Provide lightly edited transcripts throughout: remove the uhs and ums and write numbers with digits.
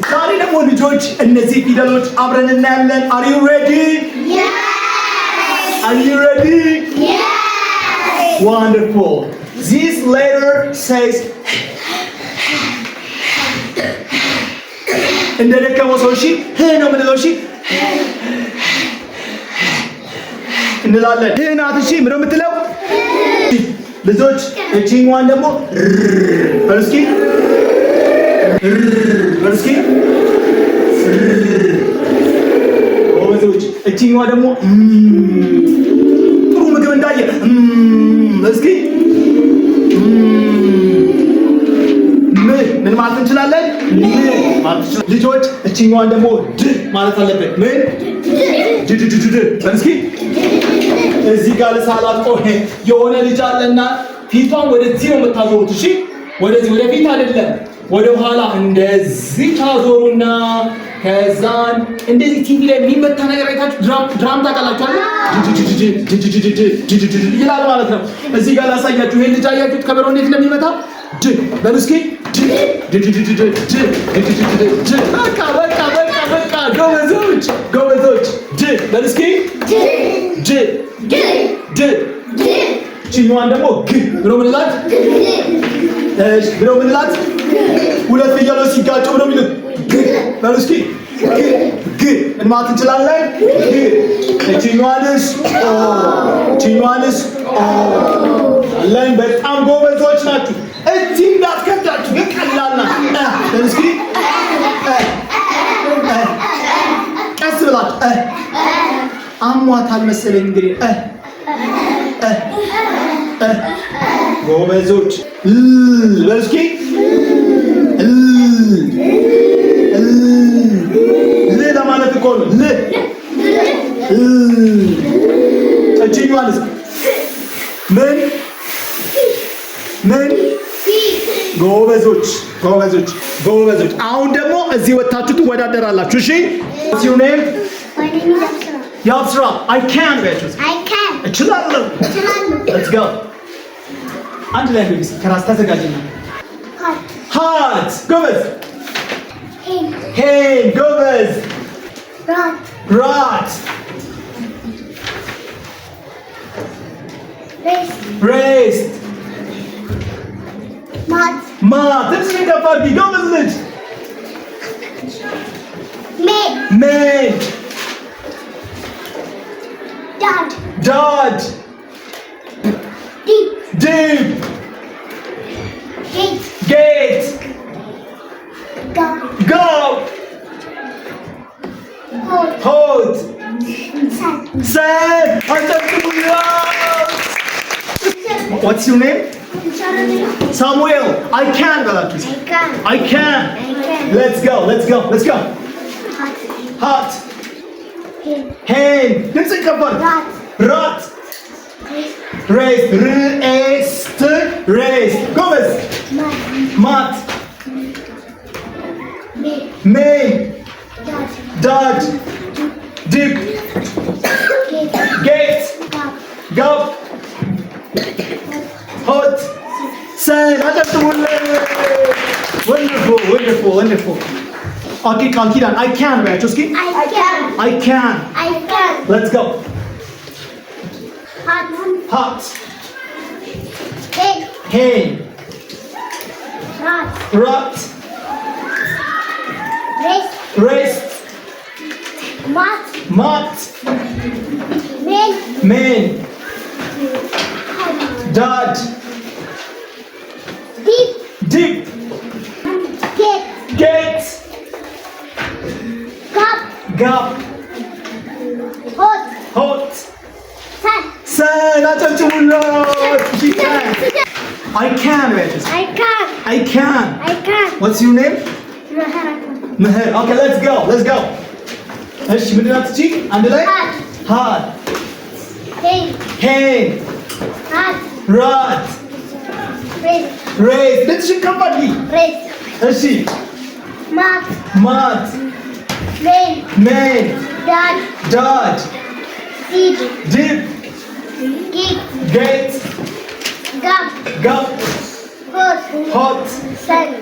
ዛሬ ደግሞ ልጆች እነዚህ ፊደሎች አብረን እናያለን። Are you ready? Yes. Are you ready? Yes. Wonderful. This letter says እንደደከመው ሰው እሺ ነው የምንለው እሺ እንላለን። ይሄ ናት እሺ ምን ነው የምትለው ልጆች እቺኛዋን ደግሞ በርስኪ በርስኪ ኦዞች እቺኛዋ ደግሞ ጥሩ ምግብ እንዳየ በርስኪ ምን ማለት እንችላለን ልጆች እቺኛዋን ደግሞ ድ ማለት አለበት ምን ድ በርስኪ እዚህ ጋር ለሳላት ቆሄ የሆነ ልጅ አለና ፊቷን ወደዚህ ነው የምታዞሩት እሺ ወደዚህ ወደ ፊት አይደለም ወደ ኋላ እንደዚህ ታዞሩና ከዛን እንደዚህ ቲቪ ላይ የሚመታ ነገር አይታችሁ ድራም ታውቃላችሁ አይደል ይላል ማለት ነው እዚህ ጋር ላሳያችሁ ይሄን ልጅ አያችሁት ከበሮ እንዴት እንደሚመታ ድ በሉስኪ በቃ ጎበዞች ድ በሉስኪ ድ ቺኛዋን ደግሞ ግ ብሎ ምንላት እሺ ብሎ ምንላት ሁለት ፍየሎች ሲጋጩ ብሎ ሚሉት ግ በሉስኪ ግ እንማት እንችላለን ግ ቺኛዋንስ አለን በጣም ጎበዞች ናችሁ እዚህ እንዳትከታችሁ ግን ቀላል ናት በሉስኪ ቀስ ብላችሁ አሟታል መሰለኝ እንግዲህ ጎበዞች በሉስኪ ል ለማለት እኮ ነው ል እቺኛዋንስ ምን ጎበዞች አሁን ደግሞ እዚህ ወጣችሁ ትወዳደራላችሁ እሺ ሲውኔም Yabsra, I can bet. I can. እችላለሁ Let's go. አንድ ላይ ነው ከራስ ተዘጋጅና Hot. ጎበዝ Hey, ጎበዝ Rot. Race. Mat. ትንሽ ከፋርጊ ጎበዝ ልጅ Made. Dodge. Deep. Gate. Go. Hold. Set. What's your name? Samuel. I can. I can. Let's go. Hot. Hand. Let's go. Rot. Race. Race. Gomez. Mat. Main. Dodge. Dip. Gate. Gulp. Hot. Sand. Wonderful. Okay, Kalkiran. I can, Vachuski. I can. Let's go. Hot. Hay. Rot. Race. Mat. Main. Dodge. Dip. Gate. Gulp. Hot. Sand. I can. What's your name? Meher. Okay, let's go. እሺ ምንድን ናት እቺ አንድ ላይ Hot. Hay. Rot. Race. ትንሽ ከፋርጊ እሺ Mat. Main. Dodge. Dip. Gate. Gulp. Hot.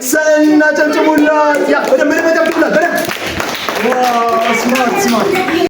Sen. ጨብጭቡላት። ያ በደንብ በደንብ ስማርት